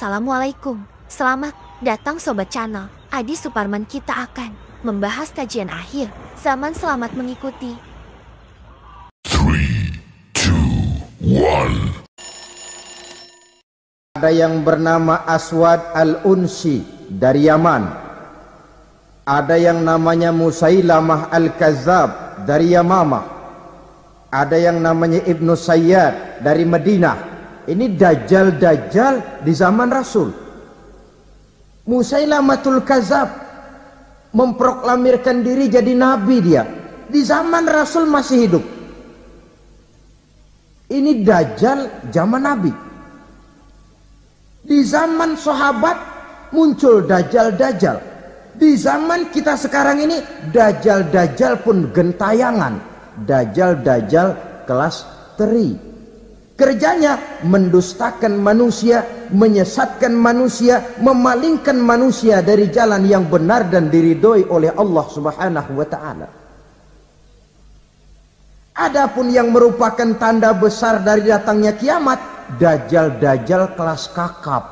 Assalamualaikum. Selamat datang Sobat Channel. Adi Suparman, kita akan membahas kajian akhir zaman. Selamat mengikuti. 3, 2, 1. Ada yang bernama Aswad al-Unsi dari Yaman. Ada yang namanya Musailamah al-Kazzab dari Yamama. Ada yang namanya Ibnu Sayyad dari Madinah. Ini dajjal-dajjal di zaman Rasul. Musailamatul Kazzab memproklamirkan diri jadi nabi dia. Di zaman Rasul masih hidup. Ini dajjal zaman nabi. Di zaman sahabat muncul dajjal-dajjal. Di zaman kita sekarang ini dajjal-dajjal pun gentayangan. Dajjal-dajjal kelas teri. Kerjanya mendustakan manusia, menyesatkan manusia, memalingkan manusia dari jalan yang benar dan diridhoi oleh Allah Subhanahu wa taala. Adapun yang merupakan tanda besar dari datangnya kiamat, dajjal-dajjal kelas kakap.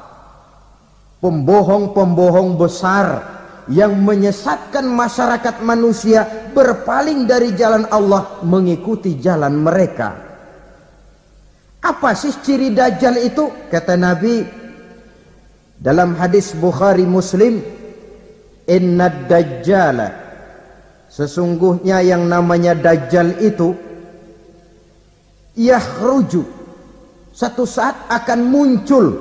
Pembohong-pembohong besar yang menyesatkan masyarakat manusia berpaling dari jalan Allah mengikuti jalan mereka. Apa sih ciri dajjal itu? Kata Nabi dalam hadis Bukhari Muslim, innad dajjala, sesungguhnya yang namanya dajjal itu yakhruju, satu saat akan muncul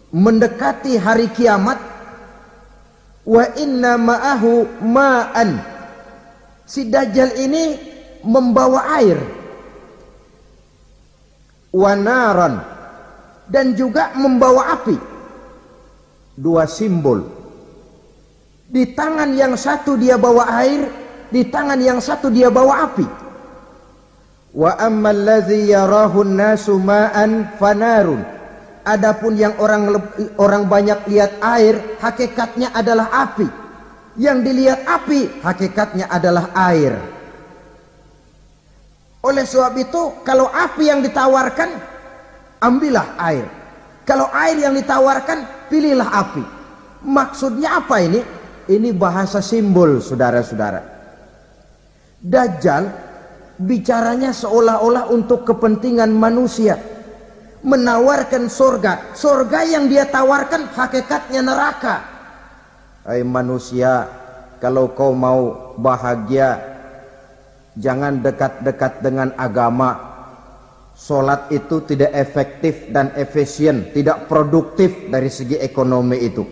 mendekati hari kiamat, wa inna ma'ahu ma'an, si dajjal ini membawa air, wanaran, dan juga membawa api. Dua simbol. Di tangan yang satu dia bawa air, di tangan yang satu dia bawa api. Wa ammal ladzi yarahu an-nasu ma'an fanarun. Adapun yang orang banyak lihat air, hakikatnya adalah api. Yang dilihat api, hakikatnya adalah air. Oleh sebab itu, kalau api yang ditawarkan, ambillah air. Kalau air yang ditawarkan, pilihlah api. Maksudnya apa ini? Ini bahasa simbol, saudara-saudara. Dajjal bicaranya seolah-olah untuk kepentingan manusia. Menawarkan surga. Surga yang dia tawarkan hakikatnya neraka. Hai manusia, kalau kau mau bahagia, jangan dekat-dekat dengan agama. Solat itu tidak efektif dan efisien, tidak produktif dari segi ekonomi itu.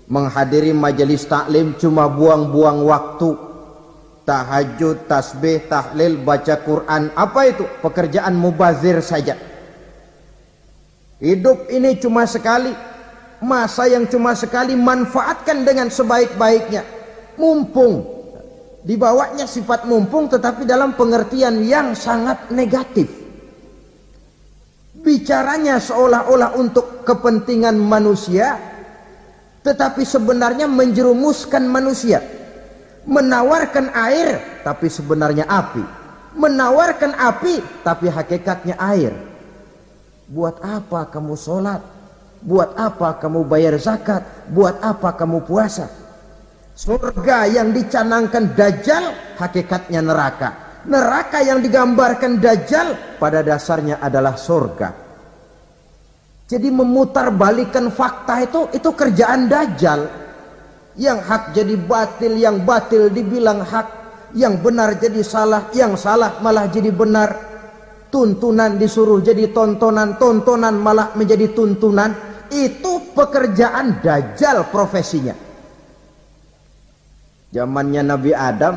Menghadiri majelis taklim cuma buang-buang waktu. Tahajud, tasbih, tahlil, baca Quran, apa itu? Pekerjaan mubazir saja. Hidup ini cuma sekali, masa yang cuma sekali, manfaatkan dengan sebaik-baiknya. Mumpung. Dibawanya sifat mumpung, tetapi dalam pengertian yang sangat negatif. Bicaranya seolah-olah untuk kepentingan manusia, tetapi sebenarnya menjerumuskan manusia. Menawarkan air, tapi sebenarnya api. Menawarkan api, tapi hakikatnya air. Buat apa kamu sholat? Buat apa kamu bayar zakat? Buat apa kamu puasa? Surga yang dicanangkan dajjal hakikatnya neraka. Neraka yang digambarkan dajjal pada dasarnya adalah surga. Jadi memutarbalikkan fakta itu kerjaan dajjal. Yang hak jadi batil, yang batil dibilang hak, yang benar jadi salah, yang salah malah jadi benar. Tuntunan disuruh jadi tontonan, tontonan malah menjadi tuntunan. Itu pekerjaan dajjal profesinya. Zamannya Nabi Adam,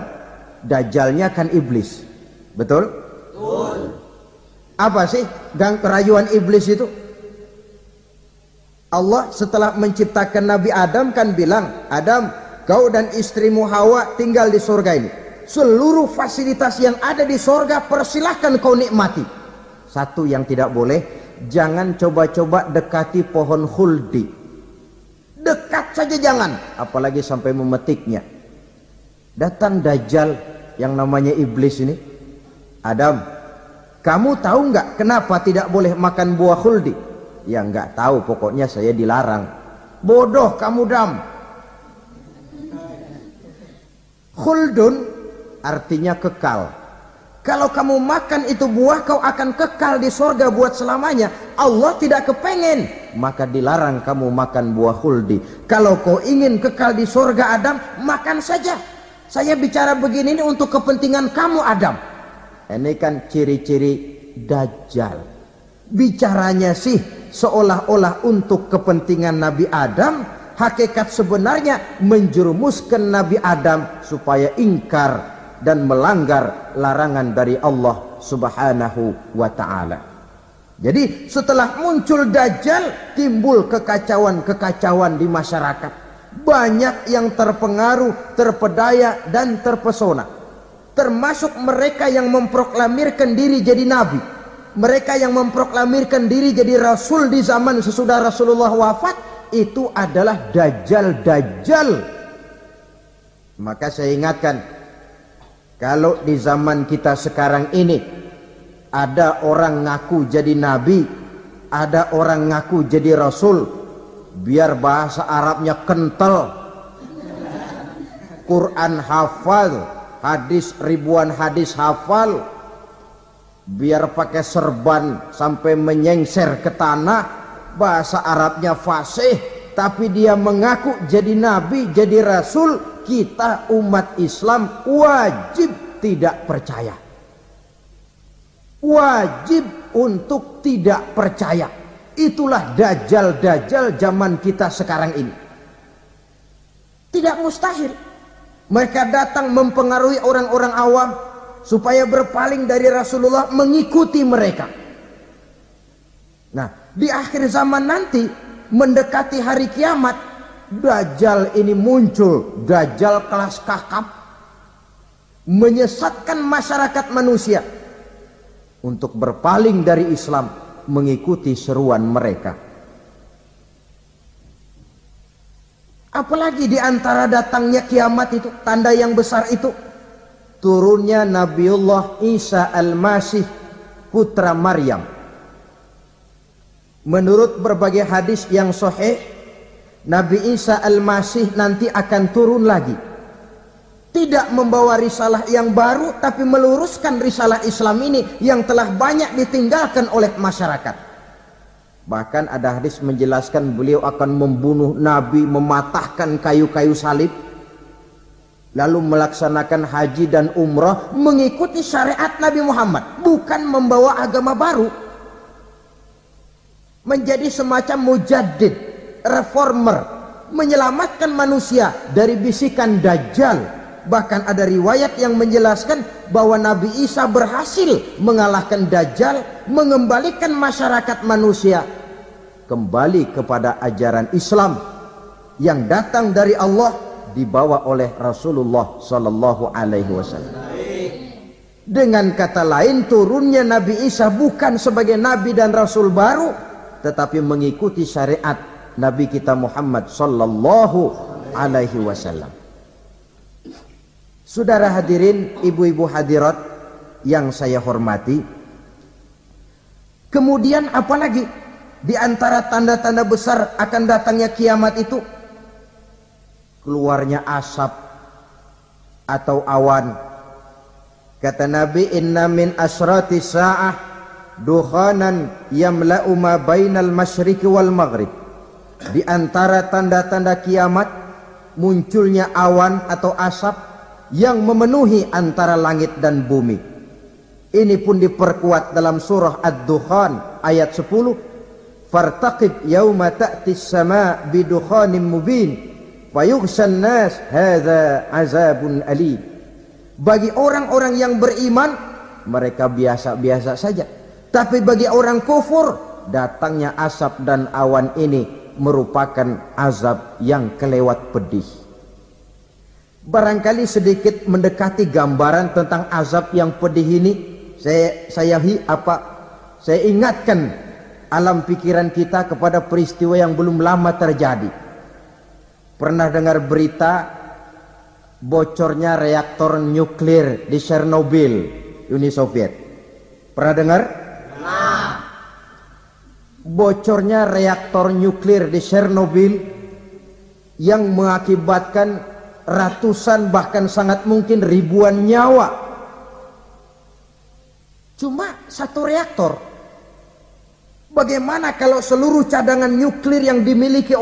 dajjalnya kan iblis. Betul? Betul. Apa sih gang kerayuan iblis itu? Allah setelah menciptakan Nabi Adam kan bilang, Adam, kau dan istrimu Hawa tinggal di surga ini. Seluruh fasilitas yang ada di surga persilahkan kau nikmati. Satu yang tidak boleh, jangan coba-coba dekati pohon khuldi. Dekat saja jangan, apalagi sampai memetiknya. Datang dajjal yang namanya iblis ini. Adam, kamu tahu nggak kenapa tidak boleh makan buah khuldi? Ya nggak tahu, pokoknya saya dilarang. Bodoh kamu Dam. Khuldun artinya kekal. Kalau kamu makan itu buah, kau akan kekal di surga buat selamanya. Allah tidak kepengen, maka dilarang kamu makan buah khuldi. Kalau kau ingin kekal di surga Adam, makan saja. Saya bicara begini ini untuk kepentingan kamu Adam. Ini kan ciri-ciri Dajjal. Bicaranya sih seolah-olah untuk kepentingan Nabi Adam. Hakikat sebenarnya menjerumuskan Nabi Adam supaya ingkar dan melanggar larangan dari Allah Subhanahu wa ta'ala. Jadi setelah muncul Dajjal, timbul kekacauan-kekacauan di masyarakat. Banyak yang terpengaruh, terpedaya dan terpesona. Termasuk mereka yang memproklamirkan diri jadi nabi. Mereka yang memproklamirkan diri jadi rasul di zaman sesudah Rasulullah wafat, itu adalah Dajjal-Dajjal. Maka saya ingatkan, kalau di zaman kita sekarang ini ada orang ngaku jadi nabi, ada orang ngaku jadi rasul, biar bahasa Arabnya kental, Quran hafal, hadis ribuan hadis hafal, biar pakai serban sampai menyengser ke tanah, bahasa Arabnya fasih, tapi dia mengaku jadi nabi, jadi rasul. Kita umat Islam wajib tidak percaya, wajib untuk tidak percaya. Itulah Dajjal-Dajjal zaman kita sekarang ini. Tidak mustahil mereka datang mempengaruhi orang-orang awam supaya berpaling dari Rasulullah, mengikuti mereka. Nah, di akhir zaman nanti mendekati hari kiamat, Dajjal ini muncul, Dajjal kelas kakap, menyesatkan masyarakat manusia untuk berpaling dari Islam, mengikuti seruan mereka. Apalagi di antara datangnya kiamat itu, tanda yang besar itu, turunnya Nabiullah Isa Al-Masih, putra Maryam. Menurut berbagai hadis yang sahih, Nabi Isa Al-Masih nanti akan turun lagi. Tidak membawa risalah yang baru, tapi meluruskan risalah Islam ini yang telah banyak ditinggalkan oleh masyarakat. Bahkan ada hadis menjelaskan beliau akan membunuh Nabi, mematahkan kayu-kayu salib, lalu melaksanakan haji dan umrah mengikuti syariat Nabi Muhammad, bukan membawa agama baru. Menjadi semacam mujaddid, reformer, menyelamatkan manusia dari bisikan Dajjal. Bahkan ada riwayat yang menjelaskan bahwa Nabi Isa berhasil mengalahkan Dajjal, mengembalikan masyarakat manusia kembali kepada ajaran Islam yang datang dari Allah, dibawa oleh Rasulullah Sallallahu Alaihi Wasallam. Dengan kata lain, turunnya Nabi Isa bukan sebagai Nabi dan Rasul baru, tetapi mengikuti syariat Nabi kita Muhammad Sallallahu Alaihi Wasallam. Saudara hadirin, ibu-ibu hadirat yang saya hormati, kemudian apalagi di antara tanda-tanda besar akan datangnya kiamat itu? Keluarnya asap atau awan. Kata Nabi, inna min asrati sa'ah dukhanan yamla'u ma bainal masyriqi wal maghrib. Di antara tanda-tanda kiamat munculnya awan atau asap yang memenuhi antara langit dan bumi. Ini pun diperkuat dalam surah Ad-Dukhan ayat 10. Fartaqib yauma ta'ti as-sama' bidukhanin mubin fayughshan nas hadza azabun alim. Bagi orang-orang yang beriman, mereka biasa-biasa saja. Tapi bagi orang kufur, datangnya asap dan awan ini merupakan azab yang kelewat pedih. Barangkali sedikit mendekati gambaran tentang azab yang pedih ini, saya ingatkan alam pikiran kita kepada peristiwa yang belum lama terjadi. Pernah dengar berita bocornya reaktor nuklir di Chernobyl, Uni Soviet? Pernah dengar? bocornya reaktor nuklir di Chernobyl yang mengakibatkan ratusan bahkan sangat mungkin ribuan nyawa. Cuma satu reaktor. Bagaimana kalau seluruh cadangan nuklir yang dimiliki